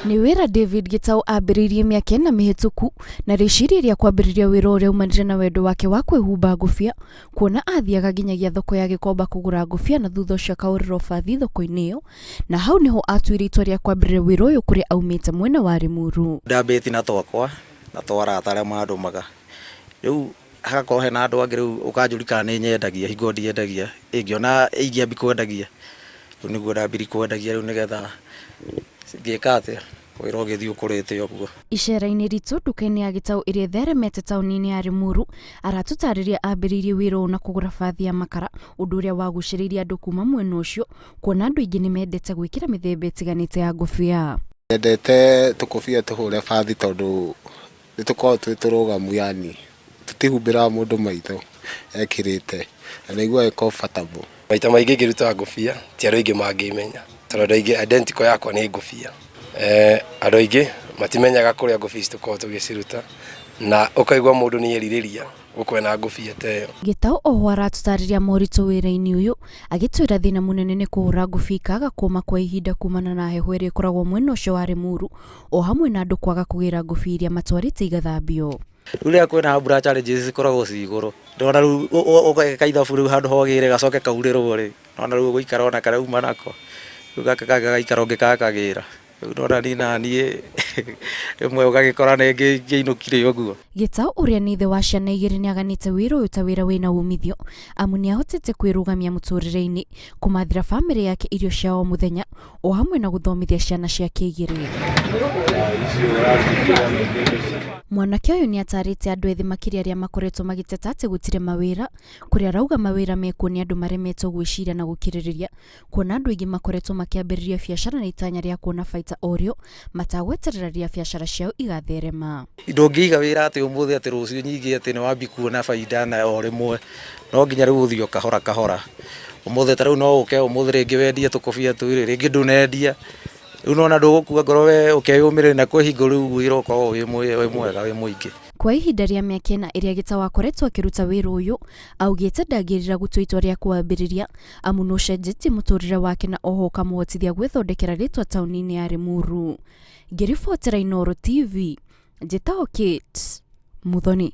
Ni wira David Gitau ambiririe miaka 4 mihituku na riciria ria kwambiriria wira uria umanire na wendo wake wa kwihumba ngubia, kuona athiaga nginyagia thoko ya Gikomba kugura ngubia na thutha ucio akaurira bathi thoko-ini iyo, na hau niho atuire itua ria kwambiriria wira uyu kuri aumite mwena wa Limuru. Ndambiti na twakwa na twarata aria mandumaga riu hagakorwo hena andu angi riu ukanjurika ni nyendagia hingo ndiendagia ingiona ingĩambi kwendagia riu niguo ndambiri kwendagia riu nigetha ngĩka atia wĩra ũgĩthiĩ ũkũrĩte ũguo. Icera-inĩ ritũ nduka-inĩ ya Gitau ĩrĩa ĩtheremete taũni-inĩ ya Limuru, aratũtarĩria ambĩrĩirie wĩra ũyũ na kũgũra bathi ya makara, ũndũ ũrĩa wagucĩrĩirie andũ kuma mwena ũcio, kuona andũ aingĩ nĩ mendete gwĩkĩra mĩthemba ĩtiganĩte ya ngũbia. Nyendete tũkũbia tũhũre bathi tondũ nĩ tũkoragwo twĩ tũrũgamu, yani tũtihumbĩra mũndũ maitho ekĩrĩte na nĩguo comfortable. Maita maingĩ ngĩruta ngũbia ti andũ aingĩ mangĩmenya tondũ andũ aingĩ identical yakwa nĩ ngũbia. Andũ aingĩ matimenyaga kũrĩa ngũbia tũkoragwo tũgĩciruta na ũkaigua mũndũ nĩ erirĩria gũkwena ngũbia ta ĩyo. Gitau oho aratũtarĩria moritũ wĩra-inĩ ũyũ, agĩtwĩra thĩna mũnene nĩ kũhũra ngũbia ikaga kũma kwa ihinda kumana na heho ĩrĩa ĩkoragwo mwena ũcio wa Limuru, o hamwe na andũ kwaga kũgĩra ngũbia iria matwarĩte igathambio. Rĩrĩa kwĩna mbura challenges cikoragwo ci igũrũ, ndona rĩu ũgeka ithabu rĩu handũ hogĩre gacoke kaurĩrwo rĩ, ndona rĩu gũikara ona karauma nako rĩu gaka gagaikara ũngĩkagagĩra ndona ni naniĩ rĩmwe ũgagĩkora nĩ ngĩinũkire ũguo. Gitau ũrĩa nĩ ithe wa ciana 2 nĩ aganĩte wĩra ũyũ ta wĩra wĩna umithio, amu nĩ ahotete kwĩrũgamia mũtũrĩre-inĩ, kũmathira bamĩrĩ yake irio cia o mũthenya, o hamwe na gũthomithia ciana ciake 2. Mwanake ũyũ nĩ atarĩte andũ ethĩ makĩria arĩa makoretwo magĩteta atĩ gũtirĩ mawira, kũrĩa arauga mawira mekuo nĩ andũ maremetwo gwĩciria na gũkirĩrĩria, kuona andũ aingĩ makoretwo makĩambĩrĩria biacara na itanya rĩa kuona baita orĩo matagweterera biacara ciao igatherema. Ndũngĩiga wĩra atĩ ũmũthĩ atĩ rũciũ nyingĩ atĩ nĩ wambi kuona baida na o rĩmwe, no nginya rĩu ũthiĩ kahora kahora. Ũmũthĩ ta rĩu no ũke ũmũthĩ rĩngĩ wendie tũkũbia tũirĩ, rĩngĩ ndũnendia rĩu nona ndũgũkua ngoro we ũkeyũmĩrĩra na kwĩhingo rĩu wĩra ũkoragwo wĩ mwega wĩ mũingĩ. Kwa ihinda rĩa mĩaka 4 ĩrĩa Gitau akoretwo akĩruta wĩra ũyũ, augĩte ndangĩrira gũtua itua rĩa kwambĩrĩria, amu nĩ ũcenjetie mũtũrĩre wake na oho ũkamũhotithia gwĩthondekera rĩtwa taũni-inĩ ya Limuru. Ngĩribotera Inooro TV, Gitau Kate Muthoni.